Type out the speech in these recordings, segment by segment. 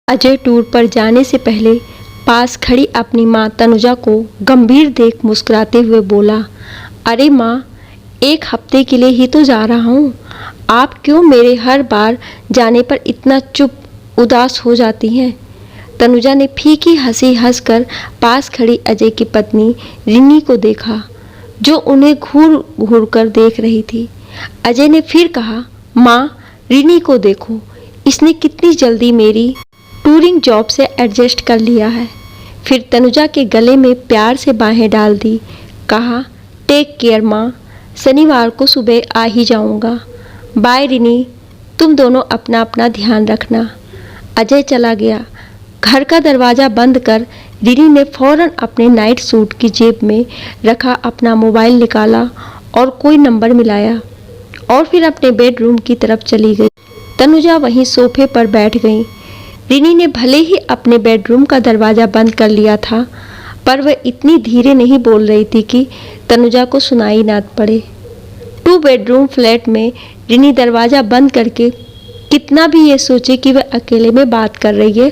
Ajay tour पर जाने से पहले पास खड़ी अपनी माँ तनुजा को गंभीर देख मुस्कुराते हुए बोला, अरे माँ, 1 हफ्ते के लिए ही तो जा रहा हूँ। आप क्यों मेरे हर बार जाने पर इतना चुप उदास हो जाती हैं? तनुजा ने फीकी हंसी हंसकर पास खड़ी अजय की पत्नी रिनी को देखा, जो उन्हें घूर घूर कर देख रही थी। अजय ने फिर कहा, माँ, रिनी को देखो, इसने कितनी जल्दी मेरी टूरिंग जॉब से एडजस्ट कर लिया है। फिर तनुजा के गले में प्यार से बाहें डाल दी। कहा, टेक केयर माँ, शनिवार को सुबह आ ही जाऊँगा। बाय रिनी, तुम दोनों अपना अपना ध्यान रखना। अजय चला गया। घर का दरवाज़ा बंद कर रिनी ने फौरन अपने नाइट सूट की जेब में रखा अपना मोबाइल निकाला और कोई नंबर मिलाया और फिर अपने बेडरूम की तरफ चली गई। तनुजा वहीं सोफे पर बैठ गई। रिनी ने भले ही अपने बेडरूम का दरवाज़ा बंद कर लिया था, पर वह इतनी धीरे नहीं बोल रही थी कि तनुजा को सुनाई ना पड़े। 2 बेडरूम फ्लैट में रिनी दरवाज़ा बंद करके कितना भी ये सोचे कि वह अकेले में बात कर रही है,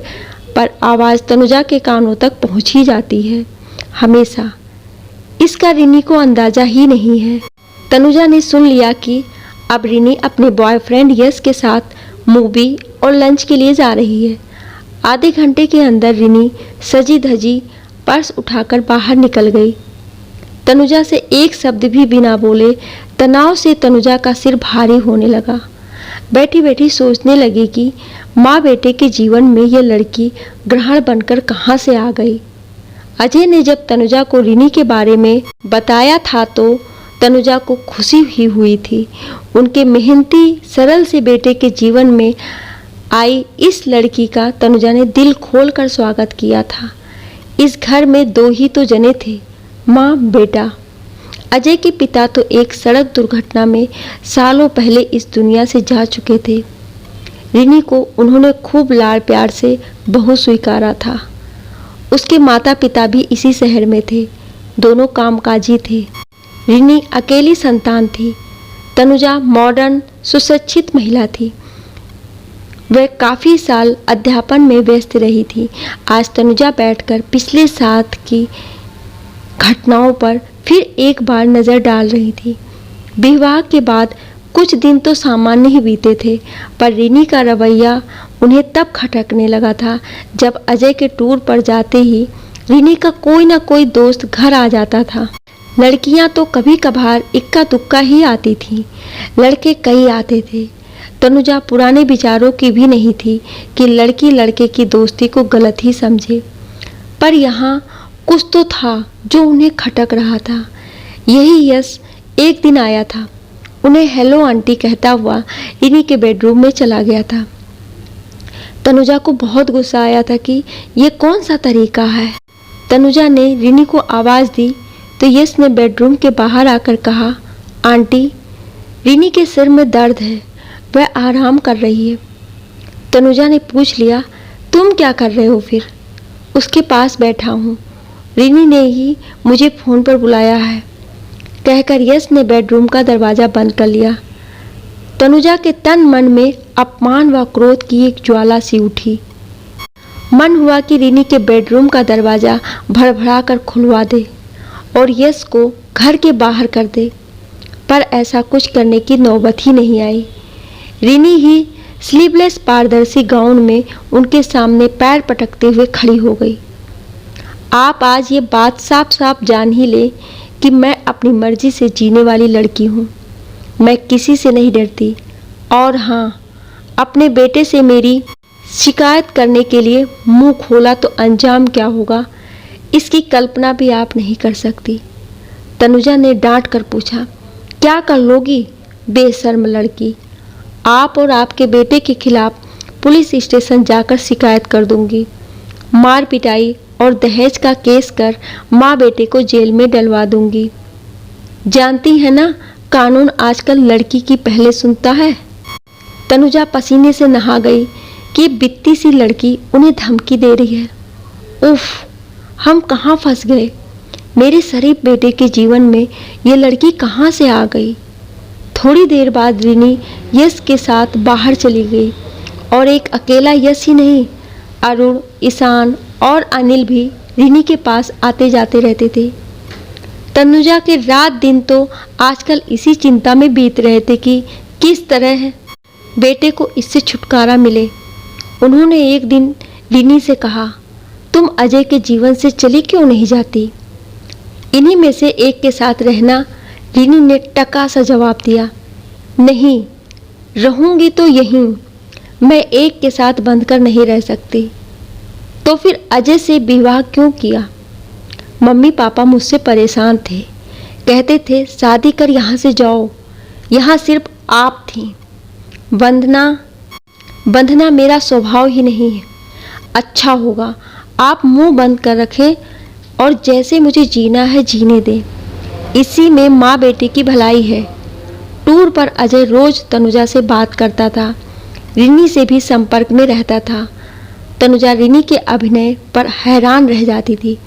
पर आवाज़ तनुजा के कानों तक पहुंच ही जाती है हमेशा। इसका रिनी को अंदाज़ा ही नहीं है। तनुजा ने सुन लिया कि अब रिनी अपने बॉयफ्रेंड यश के साथ मूवी और लंच के लिए जा रही है। आधे घंटे के अंदर रिनी सजी धजी पर्स उठाकर बाहर निकल गई। तनुजा से एक शब्द भी बिना बोले तनाव से तनुजा का सिर भारी होने लगा। बैठी बैठी सोचने लगी कि माँ बेटे के जीवन में यह लड़की ग्रहण बनकर कहाँ से आ गई। अजय ने जब तनुजा को रिनी के बारे में बताया था तो तनुजा को खुशी ही हुई थी। उनके मेहनती सरल से बेटे के जीवन में आई इस लड़की का तनुजा ने दिल खोलकर स्वागत किया था। इस घर में 2 ही तो जने थे, माँ बेटा। अजय के पिता तो एक सड़क दुर्घटना में सालों पहले इस दुनिया से जा चुके थे। रिनी को उन्होंने खूब लाड़ प्यार से बहू स्वीकारा था। उसके माता पिता भी इसी शहर में थे, दोनों कामकाजी थे। रिनी अकेली संतान थी। तनुजा मॉडर्न सुशिक्षित महिला थी। वह काफ़ी साल अध्यापन में व्यस्त रही थी। आज तनुजा बैठकर पिछले साल की घटनाओं पर फिर एक बार नज़र डाल रही थी। विवाह के बाद कुछ दिन तो सामान्य ही बीते थे, पर रिनी का रवैया उन्हें तब खटकने लगा था जब अजय के टूर पर जाते ही रिनी का कोई ना कोई दोस्त घर आ जाता था। लड़कियां तो कभी कभार इक्का दुक्का ही आती थीं, लड़के कई आते थे। तनुजा पुराने विचारों की भी नहीं थी कि लड़की लड़के की दोस्ती को गलत ही समझे, पर यहाँ कुछ तो था जो उन्हें खटक रहा था। यही यश एक दिन आया था, उन्हें हेलो आंटी कहता हुआ रिनी के बेडरूम में चला गया था। तनुजा को बहुत गुस्सा आया था कि ये कौन सा तरीका है। तनुजा ने रिनी को आवाज़ दी तो यश ने बेडरूम के बाहर आकर कहा, आंटी, रिनी के सिर में दर्द है, वह आराम कर रही है। तनुजा ने पूछ लिया, तुम क्या कर रहे हो फिर? उसके पास बैठा हूँ, रिनी ने ही मुझे फ़ोन पर बुलाया है, कहकर यश ने बेडरूम का दरवाज़ा बंद कर लिया। तनुजा के तन मन में अपमान व क्रोध की एक ज्वाला सी उठी। मन हुआ कि रिनी के बेडरूम का दरवाज़ा भड़भड़ा कर खुलवा दे और यश को घर के बाहर कर दे, पर ऐसा कुछ करने की नौबत ही नहीं आई। रिनी ही स्लीवलेस पारदर्शी गाउन में उनके सामने पैर पटकते हुए खड़ी हो गई। आप आज ये बात साफ साफ जान ही ले कि मैं अपनी मर्जी से जीने वाली लड़की हूँ। मैं किसी से नहीं डरती, और हाँ, अपने बेटे से मेरी शिकायत करने के लिए मुंह खोला तो अंजाम क्या होगा, इसकी कल्पना भी आप नहीं कर सकती। तनुजा ने डांट कर पूछा, क्या कर लोगी बेशर्म लड़की? आप और आपके बेटे के खिलाफ पुलिस स्टेशन जाकर शिकायत कर दूंगी। मार पिटाई और दहेज का केस कर माँ बेटे को जेल में डलवा दूंगी। जानती है ना, कानून आजकल लड़की की पहले सुनता है। तनुजा पसीने से नहा गई कि बित्ती सी लड़की उन्हें धमकी दे रही है। उफ, हम कहाँ फंस गए? मेरे शरीफ बेटे के जीवन में ये लड़की कहाँ से आ गई? थोड़ी देर बाद रिनी यश के साथ बाहर चली गई और एक अकेला यश ही नहीं, अरुण, ईशान और अनिल भी रिनी के पास आते जाते रहते थे। तनुजा के रात दिन तो आजकल इसी चिंता में बीत रहे थे कि किस तरह बेटे को इससे छुटकारा मिले। उन्होंने एक दिन रिनी से कहा, तुम अजय के जीवन से चली क्यों नहीं जाती? इन्हीं में से एक के साथ रहना। रिनी ने टका सा जवाब दिया, नहीं, रहूंगी तो यहीं, मैं एक के साथ बंधकर नहीं रह सकती। तो फिर अजय से विवाह क्यों किया? मम्मी पापा मुझसे परेशान थे, कहते थे शादी कर यहाँ से जाओ, यहाँ सिर्फ आप थी। बंधना मेरा स्वभाव ही नहीं है। अच्छा होगा आप मुंह बंद कर रखें और जैसे मुझे जीना है जीने दें। इसी में माँ बेटे की भलाई है। टूर पर अजय रोज तनुजा से बात करता था, रिनी से भी संपर्क में रहता था। तनुजा रिनी के अभिनय पर हैरान रह जाती थी।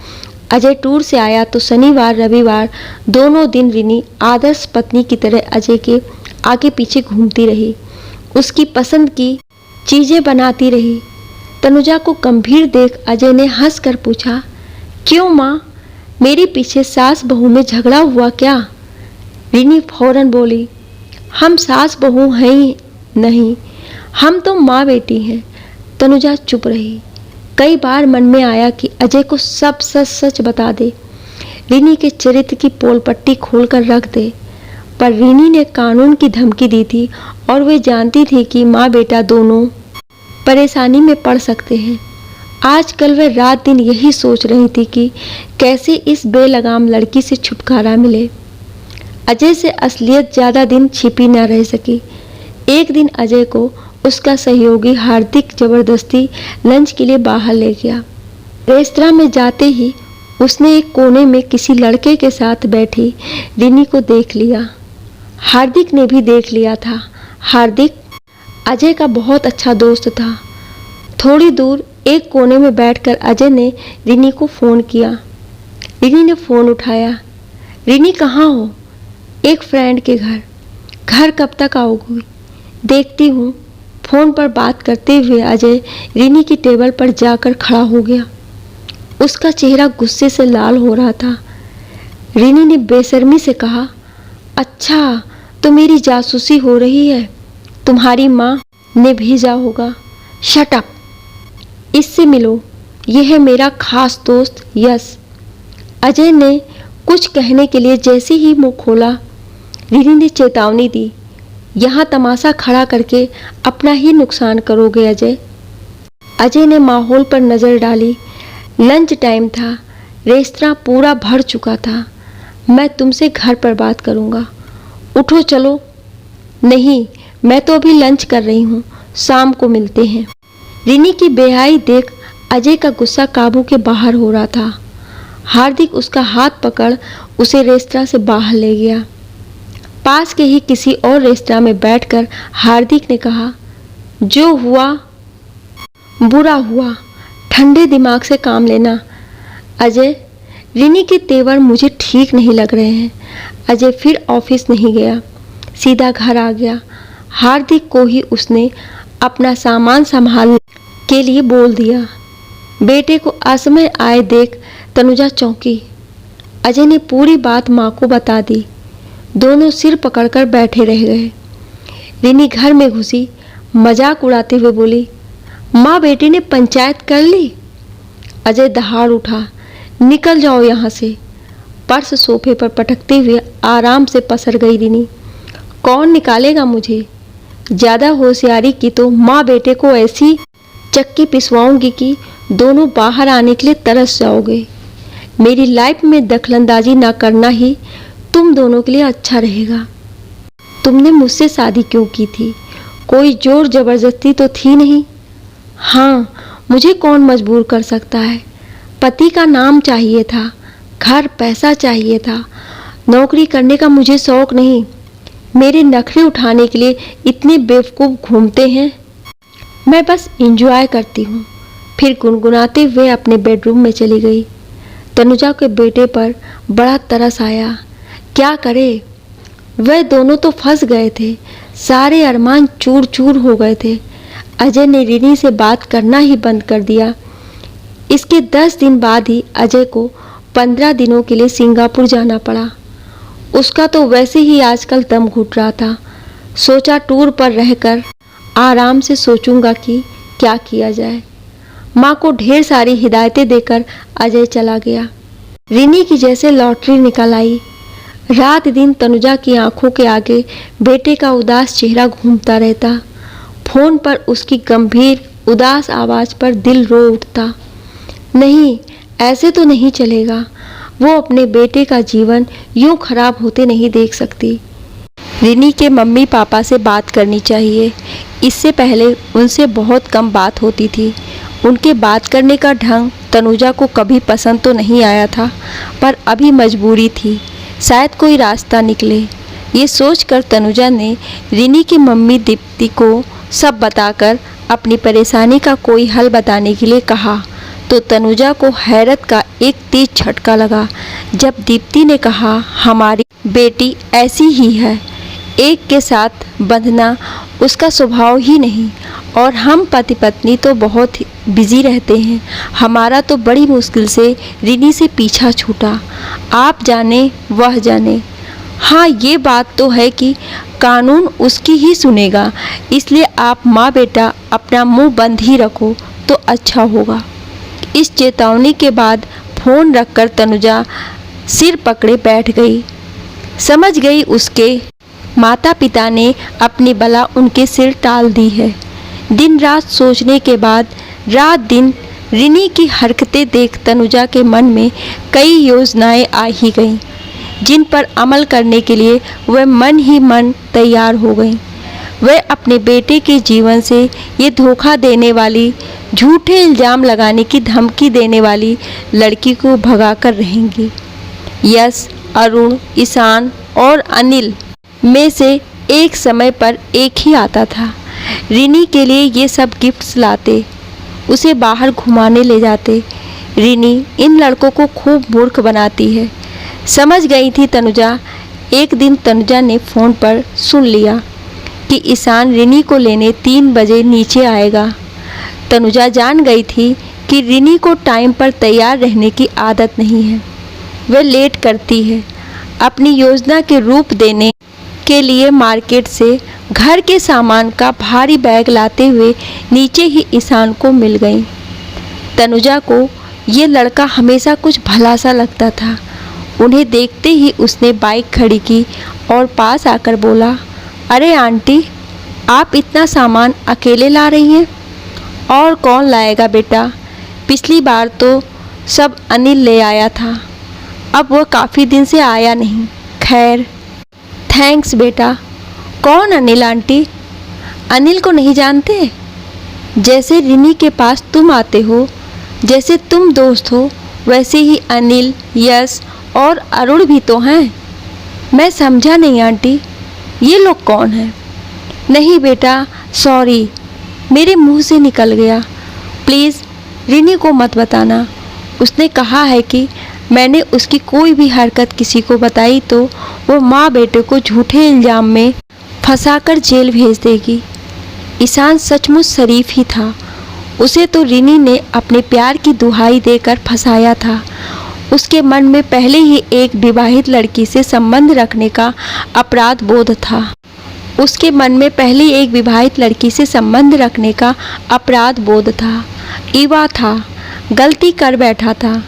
अजय टूर से आया तो शनिवार रविवार दोनों दिन रिनी आदर्श पत्नी की तरह अजय के आगे पीछे घूमती रही, उसकी पसंद की चीज़ें बनाती रही। तनुजा को गंभीर देख अजय ने हंसकर पूछा, क्यों माँ, मेरे पीछे सास बहू में झगड़ा हुआ क्या? रिनी फौरन बोली, हम सास बहू हैं ही नहीं, हम तो माँ बेटी हैं। तनुजा चुप रही। कई बार मन में आया कि अजय को सब सच सच बता दे, रिनी के चरित्र की पोल पट्टी खोलकर रख दे, पर रिनी ने कानून की धमकी दी थी और वे जानती थी कि माँ बेटा दोनों परेशानी में पड़ सकते हैं। आजकल वह रात दिन यही सोच रही थी कि कैसे इस बेलगाम लड़की से छुटकारा मिले। अजय से असलियत ज़्यादा दिन छिपी न रह सकी। एक दिन अजय को उसका सहयोगी हार्दिक जबरदस्ती लंच के लिए बाहर ले गया। रेस्तरां में जाते ही उसने एक कोने में किसी लड़के के साथ बैठी रिनी को देख लिया। हार्दिक ने भी देख लिया था। हार्दिक अजय का बहुत अच्छा दोस्त था। थोड़ी दूर एक कोने में बैठकर अजय ने रिनी को फ़ोन किया। रिनी ने फ़ोन उठाया। रिनी कहाँ हो? एक फ्रेंड के घर। घर कब तक आओगी? देखती हूँ। फ़ोन पर बात करते हुए अजय रिनी की टेबल पर जाकर खड़ा हो गया। उसका चेहरा गुस्से से लाल हो रहा था। रिनी ने बेशर्मी से कहा, अच्छा तो मेरी जासूसी हो रही है, तुम्हारी माँ ने भेजा होगा। शट अप, इससे मिलो, यह है मेरा खास दोस्त यश। अजय ने कुछ कहने के लिए जैसे ही मुंह खोला, रिनी ने चेतावनी दी, यहाँ तमाशा खड़ा करके अपना ही नुकसान करोगे अजय। अजय ने माहौल पर नज़र डाली। लंच टाइम था, रेस्तरां पूरा भर चुका था। मैं तुमसे घर पर बात करूँगा, उठो चलो। नहीं, मैं तो अभी लंच कर रही हूँ, शाम को मिलते हैं। रिनी की बेहाई देख अजय का गुस्सा काबू के बाहर हो रहा था। हार्दिक उसका हाथ पकड़ उसे रेस्तरां से बाहर ले गया। पास के ही किसी और रेस्तरां में बैठकर हार्दिक ने कहा, जो हुआ बुरा हुआ, ठंडे दिमाग से काम लेना। अजय, रिनी के तेवर मुझे ठीक नहीं लग रहे हैं। अजय फिर ऑफिस नहीं गया, सीधा घर आ गया। हार्दिक को ही उसने अपना सामान संभालने के लिए बोल दिया। बेटे को असमय आए देख तनुजा चौंकी। अजय ने पूरी बात माँ को बता दी। दोनों सिर पकड़कर बैठे रह गए। रिनी घर में घुसी, मजाक उड़ाते हुए बोली, माँ बेटे ने पंचायत कर ली। अजय दहाड़ उठा, निकल जाओ यहाँ से। पर्स सोफे पर पटकते हुए आराम से पसर गई रिनी। कौन निकालेगा मुझे? ज़्यादा होशियारी की तो माँ बेटे को ऐसी चक्की पिसवाऊंगी कि दोनों बाहर आने के लिए तरस जाओगे। मेरी लाइफ में दखलंदाजी ना करना ही तुम दोनों के लिए अच्छा रहेगा। तुमने मुझसे शादी क्यों की थी? कोई जोर जबरदस्ती तो थी नहीं। हाँ, मुझे कौन मजबूर कर सकता है। पति का नाम चाहिए था, घर पैसा चाहिए था। नौकरी करने का मुझे शौक नहीं। मेरे नखरे उठाने के लिए इतने बेवकूफ़ घूमते हैं। मैं बस एंजॉय करती हूँ। फिर गुनगुनाते हुए अपने बेडरूम में चली गई। तनुजा के बेटे पर बड़ा तरस आया। क्या करे, वह दोनों तो फंस गए थे। सारे अरमान चूर चूर हो गए थे। अजय ने रिनी से बात करना ही बंद कर दिया। इसके 10 दिन बाद ही अजय को 15 दिनों के लिए सिंगापुर जाना पड़ा। उसका तो वैसे ही आजकल दम घुट रहा था। सोचा टूर पर रहकर आराम से सोचूंगा कि क्या किया जाए। माँ को ढेर सारी हिदायतें देकर अजय चला गया। रिनी की जैसे लॉटरी निकल आई। रात दिन तनुजा की आंखों के आगे बेटे का उदास चेहरा घूमता रहता। फोन पर उसकी गंभीर उदास आवाज़ पर दिल रो उठता। नहीं, ऐसे तो नहीं चलेगा। वो अपने बेटे का जीवन यूं खराब होते नहीं देख सकती। रिनी के मम्मी पापा से बात करनी चाहिए। इससे पहले उनसे बहुत कम बात होती थी। उनके बात करने का ढंग तनुजा को कभी पसंद तो नहीं आया था, पर अभी मजबूरी थी, शायद कोई रास्ता निकले। ये सोचकर तनुजा ने रिनी की मम्मी दीप्ति को सब बताकर अपनी परेशानी का कोई हल बताने के लिए कहा, तो तनुजा को हैरत का एक तेज झटका लगा जब दीप्ति ने कहा, हमारी बेटी ऐसी ही है, एक के साथ बंधना उसका स्वभाव ही नहीं, और हम पति पत्नी तो बहुत बिजी रहते हैं। हमारा तो बड़ी मुश्किल से रिनी से पीछा छूटा। आप जाने वह जाने। हाँ, ये बात तो है कि कानून उसकी ही सुनेगा, इसलिए आप माँ बेटा अपना मुंह बंद ही रखो तो अच्छा होगा। इस चेतावनी के बाद फोन रखकर तनुजा सिर पकड़े बैठ गई। समझ गई उसके माता पिता ने अपनी बला उनके सिर टाल दी है। दिन रात सोचने के बाद रात दिन रिनी की हरकतें देख तनुजा के मन में कई योजनाएं आ ही गईं, जिन पर अमल करने के लिए वह मन ही मन तैयार हो गई। वह अपने बेटे के जीवन से ये धोखा देने वाली, झूठे इल्ज़ाम लगाने की धमकी देने वाली लड़की को भगाकर रहेंगी। यश, अरुण, ईशान और अनिल में से एक समय पर एक ही आता था। रिनी के लिए ये सब गिफ्ट्स लाते, उसे बाहर घुमाने ले जाते। रिनी इन लड़कों को खूब मूर्ख बनाती है, समझ गई थी तनुजा। एक दिन तनुजा ने फ़ोन पर सुन लिया कि ईशान रिनी को लेने 3 बजे नीचे आएगा। तनुजा जान गई थी कि रिनी को टाइम पर तैयार रहने की आदत नहीं है, वह लेट करती है। अपनी योजना के रूप देने के लिए मार्केट से घर के सामान का भारी बैग लाते हुए नीचे ही ईशान को मिल गई। तनुजा को ये लड़का हमेशा कुछ भला सा लगता था। उन्हें देखते ही उसने बाइक खड़ी की और पास आकर बोला, अरे आंटी, आप इतना सामान अकेले ला रही हैं? और कौन लाएगा बेटा, पिछली बार तो सब अनिल ले आया था, अब वह काफ़ी दिन से आया नहीं। खैर, थैंक्स बेटा। कौन अनिल आंटी? अनिल को नहीं जानते? जैसे रिनी के पास तुम आते हो, जैसे तुम दोस्त हो, वैसे ही अनिल, यश और अरुण भी तो हैं। मैं समझा नहीं आंटी, ये लोग कौन हैं? नहीं बेटा, सॉरी, मेरे मुंह से निकल गया। प्लीज़ रिनी को मत बताना। उसने कहा है कि मैंने उसकी कोई भी हरकत किसी को बताई तो वो माँ बेटे को झूठे इल्ज़ाम में फंसाकर जेल भेज देगी। ईशान सचमुच शरीफ ही था। उसे तो रिनी ने अपने प्यार की दुहाई देकर फंसाया था। उसके मन में पहले ही एक विवाहित लड़की से संबंध रखने का अपराध बोध था। उसके मन में पहले एक विवाहित लड़की से संबंध रखने का अपराध बोध था। ईवा था, गलती कर बैठा था,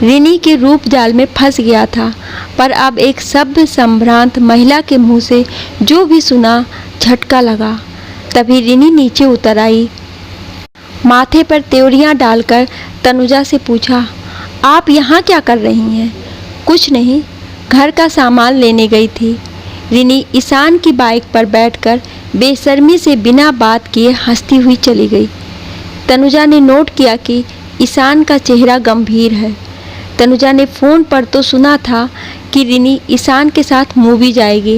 रिनी के रूप जाल में फंस गया था। पर अब एक सभ्य संभ्रांत महिला के मुंह से जो भी सुना, झटका लगा। तभी रिनी नीचे उतर आई। माथे पर त्योरियां डालकर तनुजा से पूछा, आप यहाँ क्या कर रही हैं? कुछ नहीं, घर का सामान लेने गई थी। रिनी ईशान की बाइक पर बैठकर बेशर्मी से बिना बात किए हंसती हुई चली गई। तनुजा ने नोट किया कि ईशान का चेहरा गंभीर है। तनुजा ने फ़ोन पर तो सुना था कि रिनी ईशान के साथ मूवी जाएगी,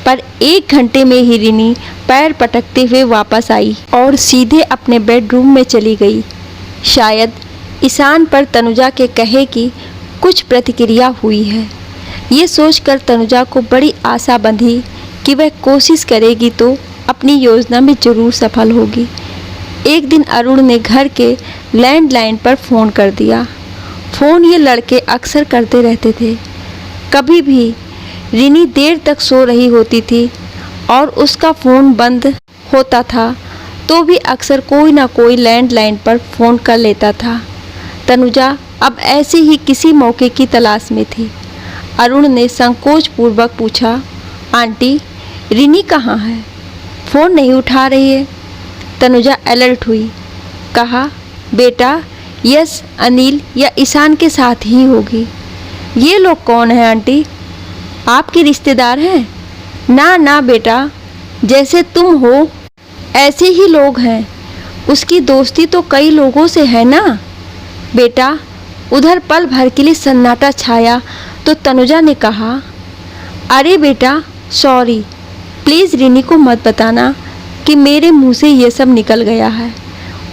पर 1 घंटे में ही रिनी पैर पटकते हुए वापस आई और सीधे अपने बेडरूम में चली गई। शायद ईशान पर तनुजा के कहे की कुछ प्रतिक्रिया हुई है। ये सोचकर तनुजा को बड़ी आशा बंधी कि वह कोशिश करेगी तो अपनी योजना में जरूर सफल होगी। एक दिन अरुण ने घर के लैंडलाइन पर फ़ोन कर दिया। फ़ोन ये लड़के अक्सर करते रहते थे। कभी भी रिनी देर तक सो रही होती थी और उसका फ़ोन बंद होता था तो भी अक्सर कोई ना कोई लैंडलाइन पर फ़ोन कर लेता था। तनुजा अब ऐसे ही किसी मौके की तलाश में थी। अरुण ने संकोचपूर्वक पूछा, आंटी रिनी कहाँ है? फ़ोन नहीं उठा रही है। तनुजा अलर्ट हुई। कहा, बेटा यस अनिल या ईशान के साथ ही होगी। ये लोग कौन हैं आंटी? आपके रिश्तेदार हैं? ना ना बेटा, जैसे तुम हो ऐसे ही लोग हैं। उसकी दोस्ती तो कई लोगों से है ना। बेटा उधर पल भर के लिए सन्नाटा छाया तो तनुजा ने कहा, अरे बेटा सॉरी, प्लीज़ रिनी को मत बताना कि मेरे मुंह से ये सब निकल गया है।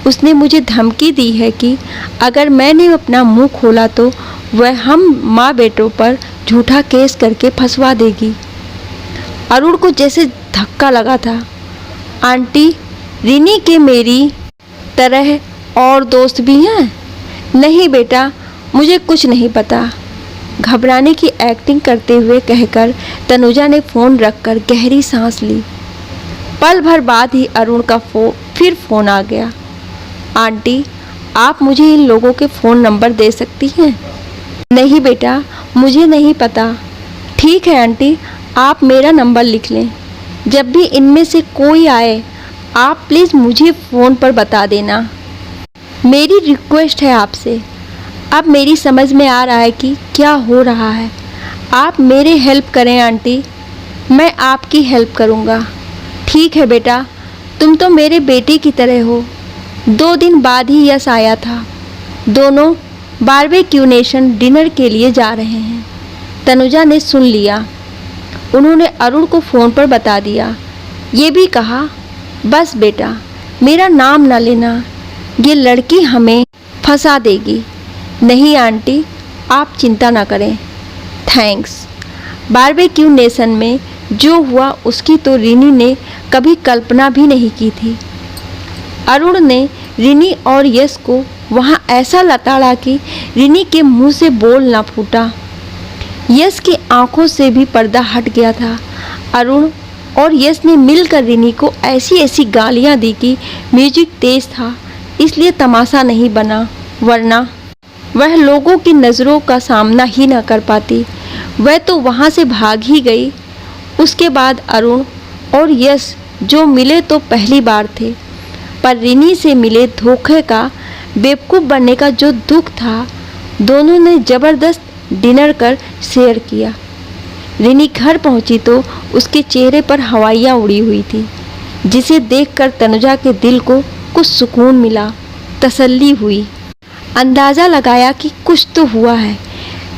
उसने मुझे धमकी दी है कि अगर मैंने अपना मुंह खोला तो वह हम माँ बेटों पर झूठा केस करके फंसवा देगी। अरुण को जैसे धक्का लगा था। आंटी रिनी के मेरी तरह और दोस्त भी हैं? नहीं बेटा, मुझे कुछ नहीं पता। घबराने की एक्टिंग करते हुए कहकर तनुजा ने फ़ोन रखकर गहरी सांस ली। पल भर बाद ही अरुण का फिर फ़ोन आ गया। आंटी आप मुझे इन लोगों के फ़ोन नंबर दे सकती हैं? नहीं बेटा, मुझे नहीं पता। ठीक है आंटी, आप मेरा नंबर लिख लें। जब भी इनमें से कोई आए आप प्लीज़ मुझे फ़ोन पर बता देना। मेरी रिक्वेस्ट है आपसे। अब मेरी समझ में आ रहा है कि क्या हो रहा है। आप मेरे हेल्प करें आंटी, मैं आपकी हेल्प करूँगा। ठीक है बेटा, तुम तो मेरे बेटे की तरह हो। 2 दिन बाद ही यश आया था। दोनों बारबेक्यू नेशन डिनर के लिए जा रहे हैं। तनुजा ने सुन लिया। उन्होंने अरुण को फ़ोन पर बता दिया। ये भी कहा, बस बेटा मेरा नाम ना लेना, ये लड़की हमें फंसा देगी। नहीं आंटी, आप चिंता ना करें। थैंक्स। बारबेक्यू नेशन में जो हुआ उसकी तो रिनी ने कभी कल्पना भी नहीं की थी। अरुण ने रिनी और यश को वहाँ ऐसा लताड़ा कि रिनी के मुंह से बोल ना फूटा। यश की आंखों से भी पर्दा हट गया था। अरुण और यश ने मिलकर रिनी को ऐसी ऐसी गालियाँ दी कि म्यूजिक तेज था इसलिए तमाशा नहीं बना, वरना वह लोगों की नज़रों का सामना ही न कर पाती। वह तो वहाँ से भाग ही गई। उसके बाद अरुण और यश जो मिले तो पहली बार थे, पर रिनी से मिले धोखे का, बेवकूफ़ बनने का जो दुख था, दोनों ने ज़बरदस्त डिनर कर शेयर किया। रिनी घर पहुंची तो उसके चेहरे पर हवाइयाँ उड़ी हुई थी, जिसे देखकर तनुजा के दिल को कुछ सुकून मिला, तसल्ली हुई। अंदाज़ा लगाया कि कुछ तो हुआ है।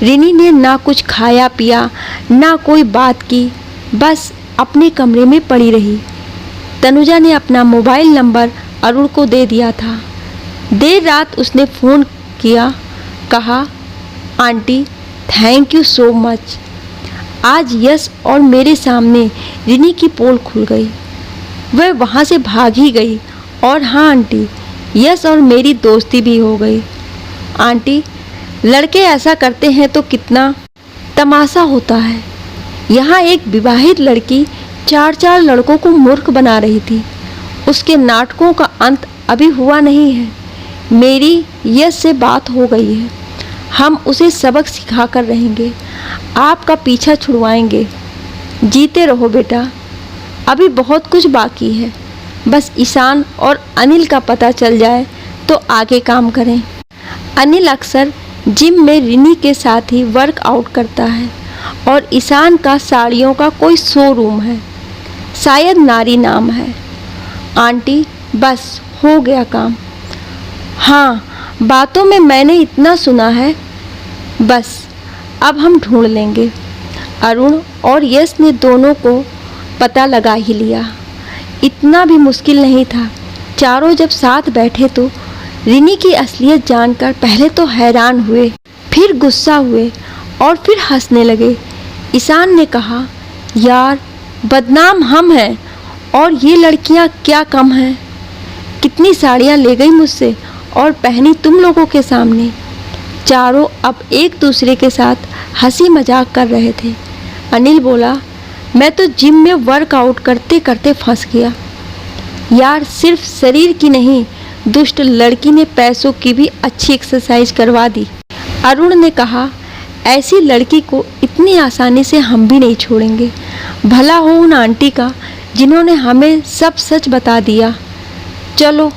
रिनी ने ना कुछ खाया पिया ना कोई बात की, बस अपने कमरे में पड़ी रही। तनुजा ने अपना मोबाइल नंबर अरुण को दे दिया था। देर रात उसने फ़ोन किया, कहा, aunty thank you so much. आज यश और मेरे सामने रिनी की पोल खुल गई। वह वहाँ से भाग ही गई। और हाँ आंटी, यश और मेरी दोस्ती भी हो गई। आंटी लड़के ऐसा करते हैं तो कितना तमाशा होता है। यहाँ एक विवाहित लड़की 4 लड़कों को मूर्ख बना रही थी। उसके नाटकों का अंत अभी हुआ नहीं है। मेरी यश से बात हो गई है। हम उसे सबक सिखा कर रहेंगे, आपका पीछा छुड़वाएंगे। जीते रहो बेटा, अभी बहुत कुछ बाकी है। बस ईशान और अनिल का पता चल जाए तो आगे काम करें। अनिल अक्सर जिम में रिनी के साथ ही वर्कआउट करता है और ईशान का साड़ियों का कोई शोरूम है, शायद नारी नाम है। आंटी बस हो गया काम। हाँ, बातों में मैंने इतना सुना है। बस अब हम ढूंढ लेंगे। अरुण और यश ने दोनों को पता लगा ही लिया। इतना भी मुश्किल नहीं था। चारों जब साथ बैठे तो रिनी की असलियत जानकर पहले तो हैरान हुए, फिर गुस्सा हुए और फिर हंसने लगे। ईशान ने कहा, यार बदनाम हम हैं और ये लड़कियां क्या कम हैं, कितनी साड़ियां ले गई मुझसे और पहनी तुम लोगों के सामने। चारों अब एक दूसरे के साथ हंसी मजाक कर रहे थे। अनिल बोला, मैं तो जिम में वर्कआउट करते करते फंस गया यार। सिर्फ शरीर की नहीं, दुष्ट लड़की ने पैसों की भी अच्छी एक्सरसाइज करवा दी। अरुण ने कहा, ऐसी लड़की को इतनी आसानी से हम भी नहीं छोड़ेंगे। भला हो उन आंटी का जिन्होंने हमें सब सच बता दिया। चलो,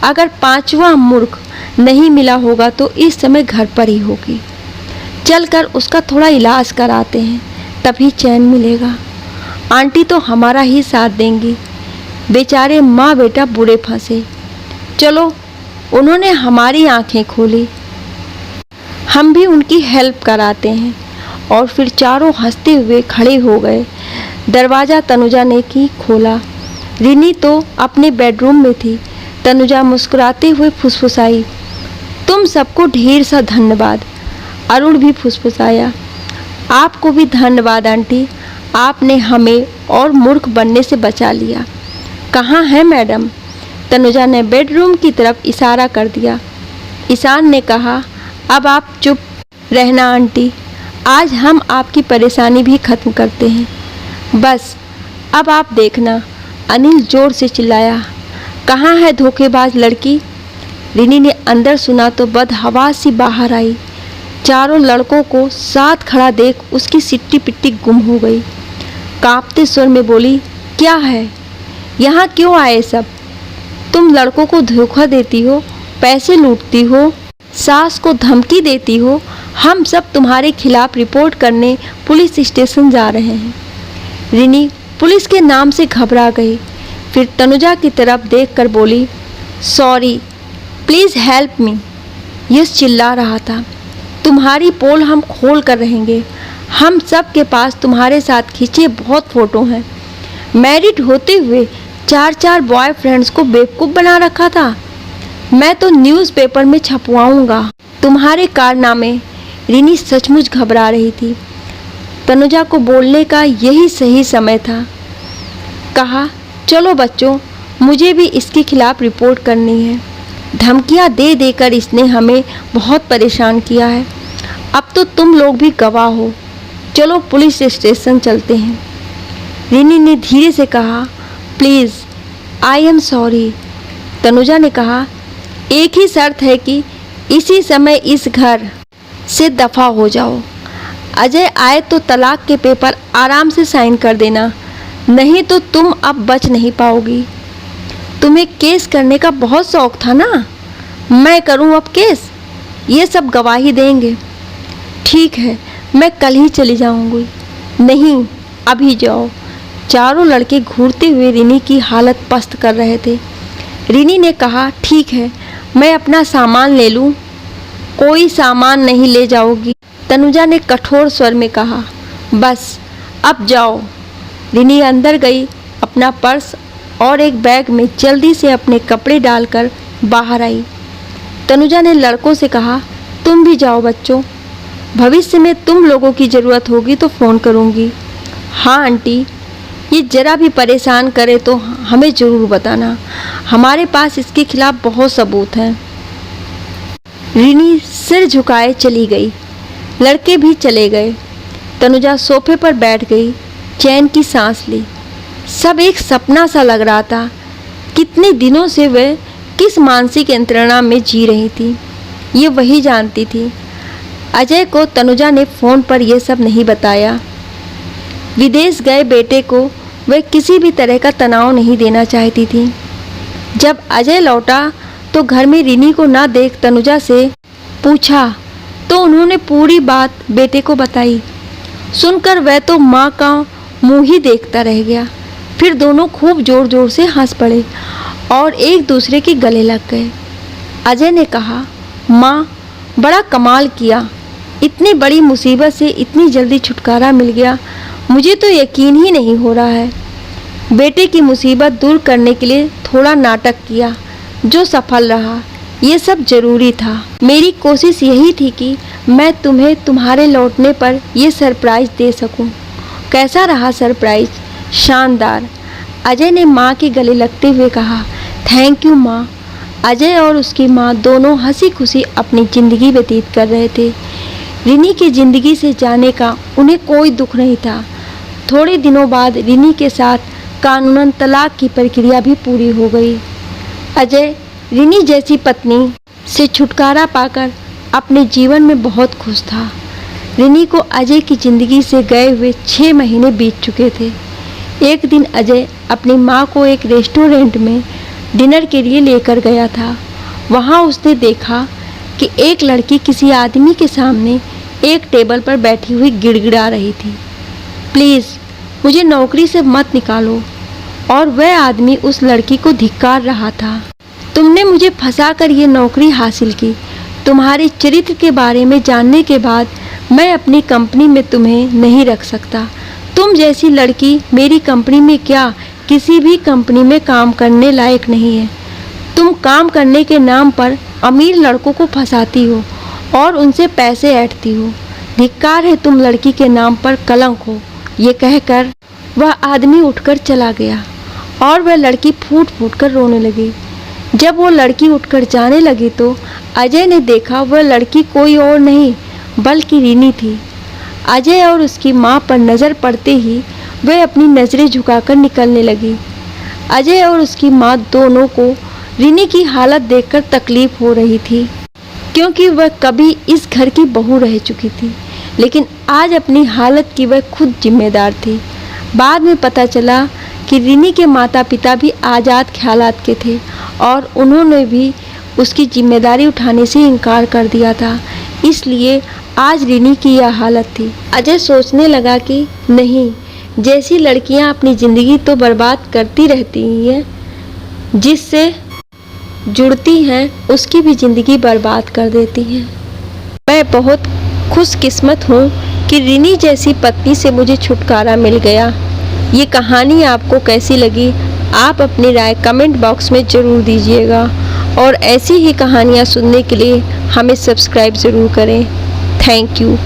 अगर पांचवा मूर्ख नहीं मिला होगा तो इस समय घर पर ही होगी। चलकर उसका थोड़ा इलाज कराते हैं, तभी चैन मिलेगा। आंटी तो हमारा ही साथ देंगी। बेचारे माँ बेटा बुरे फंसे। चलो, उन्होंने हमारी आंखें खोली, हम भी उनकी हेल्प कराते हैं। और फिर चारों हंसते हुए खड़े हो गए। दरवाज़ा तनुजा ने की खोला। रिनी तो अपने बेडरूम में थी। तनुजा मुस्कुराते हुए फुसफुसाई, तुम सबको ढेर सा धन्यवाद। अरुण भी फुसफुसाया, आपको भी धन्यवाद आंटी, आपने हमें और मूर्ख बनने से बचा लिया। कहाँ है मैडम? तनुजा ने बेडरूम की तरफ इशारा कर दिया। ईशान ने कहा, अब आप चुप रहना आंटी, आज हम आपकी परेशानी भी खत्म करते हैं। बस अब आप देखना। अनिल जोर से चिल्लाया, कहाँ है धोखेबाज लड़की? रिनी ने अंदर सुना तो बदहवास सी बाहर आई। चारों लड़कों को साथ खड़ा देख उसकी सिट्टी पिट्टी गुम हो गई। कांपते स्वर में बोली, क्या है? यहाँ क्यों आए सब? तुम लड़कों को धोखा देती हो, पैसे लूटती हो, सास को धमकी देती हो। हम सब तुम्हारे खिलाफ रिपोर्ट करने पुलिस स्टेशन जा रहे हैं। रिनी पुलिस के नाम से घबरा गई। फिर तनुजा की तरफ देखकर बोली, सॉरी, प्लीज़ हेल्प मी। यश चिल्ला रहा था, तुम्हारी पोल हम खोल कर रहेंगे। हम सब के पास तुम्हारे साथ खींचे बहुत फ़ोटो हैं। मैरिड होते हुए 4 बॉयफ्रेंड्स को बेवकूफ़ बना रखा था। मैं तो न्यूज़पेपर में छपवाऊंगा तुम्हारे कारनामे। रिनी सचमुच घबरा रही थी। तनुजा को बोलने का यही सही समय था। कहा, चलो बच्चों, मुझे भी इसके खिलाफ रिपोर्ट करनी है। धमकियां दे देकर इसने हमें बहुत परेशान किया है। अब तो तुम लोग भी गवाह हो। चलो पुलिस स्टेशन चलते हैं। रिनी ने धीरे से कहा, please, I am sorry. Tanuja ने कहा, एक ही शर्त है कि इसी समय इस घर से दफ़ा हो जाओ। अजय आए तो तलाक के पेपर आराम से साइन कर देना, नहीं तो तुम अब बच नहीं पाओगी। तुम्हें केस करने का बहुत शौक था ना? मैं करूं अब केस? ये सब गवाही देंगे। ठीक है, मैं कल ही चली जाऊंगी। नहीं, अभी जाओ। चारों लड़के घूरते हुए रिनी की हालत पस्त कर रहे थे। रिनी ने कहा, ठीक है, मैं अपना सामान ले लूं। कोई सामान नहीं ले जाओगी, तनुजा ने कठोर स्वर में कहा। बस अब जाओ। रिनी अंदर गई। अपना पर्स और एक बैग में जल्दी से अपने कपड़े डालकर बाहर आई। तनुजा ने लड़कों से कहा, तुम भी जाओ बच्चों, भविष्य में तुम लोगों की ज़रूरत होगी तो फ़ोन करूँगी। हाँ आंटी, ये ज़रा भी परेशान करे तो हमें ज़रूर बताना, हमारे पास इसके खिलाफ बहुत सबूत हैं। रिनी सिर झुकाए चली गई। लड़के भी चले गए। तनुजा सोफे पर बैठ गई, चैन की सांस ली। सब एक सपना सा लग रहा था। कितने दिनों से वह किस मानसिक यंत्रणा में जी रही थी, ये वही जानती थी। अजय को तनुजा ने फ़ोन पर यह सब नहीं बताया। विदेश गए बेटे को वह किसी भी तरह का तनाव नहीं देना चाहती थी। जब अजय लौटा तो घर में रिनी को ना देख तनुजा से पूछा तो उन्होंने पूरी बात बेटे को बताई। सुनकर वह तो माँ का मुंह ही देखता रह गया। फिर दोनों खूब जोर जोर से हंस पड़े और एक दूसरे के गले लग गए। अजय ने कहा, माँ, बड़ा कमाल किया, इतनी बड़ी मुसीबत से इतनी जल्दी छुटकारा मिल गया, मुझे तो यकीन ही नहीं हो रहा है। बेटे की मुसीबत दूर करने के लिए थोड़ा नाटक किया, जो सफल रहा। ये सब जरूरी था। मेरी कोशिश यही थी कि मैं तुम्हें तुम्हारे लौटने पर ये सरप्राइज़ दे सकूं। कैसा रहा सरप्राइज़? शानदार। अजय ने माँ के गले लगते हुए कहा, थैंक यू माँ। अजय और उसकी माँ दोनों हंसी खुशी अपनी ज़िंदगी व्यतीत कर रहे थे। रिनी की ज़िंदगी से जाने का उन्हें कोई दुख नहीं था। थोड़े दिनों बाद रिनी के साथ कानूनन तलाक की प्रक्रिया भी पूरी हो गई। अजय रिनी जैसी पत्नी से छुटकारा पाकर अपने जीवन में बहुत खुश था। रिनी को अजय की ज़िंदगी से गए हुए 6 महीने बीत चुके थे। एक दिन अजय अपनी माँ को एक रेस्टोरेंट में डिनर के लिए लेकर गया था। वहाँ उसने देखा कि एक लड़की किसी आदमी के सामने एक टेबल पर बैठी हुई गिड़गिड़ा रही थी, प्लीज़ मुझे नौकरी से मत निकालो। और वह आदमी उस लड़की को धिक्कार रहा था, तुमने मुझे फंसाकर ये नौकरी हासिल की। तुम्हारे चरित्र के बारे में जानने के बाद मैं अपनी कंपनी में तुम्हें नहीं रख सकता। तुम जैसी लड़की मेरी कंपनी में क्या, किसी भी कंपनी में काम करने लायक नहीं है। तुम काम करने के नाम पर अमीर लड़कों को फंसाती हो और उनसे पैसे ऐंठती हो। धिक्कार है तुम लड़की के नाम पर कलंक हो। ये कहकर वह आदमी उठकर चला गया और वह लड़की फूट फूट कर रोने लगी। जब वो लड़की उठकर जाने लगी तो अजय ने देखा वह लड़की कोई और नहीं बल्कि रिनी थी। अजय और उसकी माँ पर नज़र पड़ते ही वह अपनी नज़रें झुकाकर निकलने लगी। अजय और उसकी माँ दोनों को रिनी की हालत देखकर तकलीफ हो रही थी, क्योंकि वह कभी इस घर की बहू रह चुकी थी, लेकिन आज अपनी हालत की वह खुद जिम्मेदार थी। बाद में पता चला कि रिनी के माता पिता भी आज़ाद ख्यालात के थे और उन्होंने भी उसकी जिम्मेदारी उठाने से इनकार कर दिया था, इसलिए आज रिनी की यह हालत थी। अजय सोचने लगा कि नहीं, जैसी लड़कियां अपनी ज़िंदगी तो बर्बाद करती रहती हैं, जिससे जुड़ती हैं उसकी भी ज़िंदगी बर्बाद कर देती हैं। मैं बहुत खुशकिस्मत हूँ कि रिनी जैसी पत्नी से मुझे छुटकारा मिल गया। ये कहानी आपको कैसी लगी, आप अपनी राय कमेंट बॉक्स में ज़रूर दीजिएगा और ऐसी ही कहानियाँ सुनने के लिए हमें सब्सक्राइब ज़रूर करें। Thank you.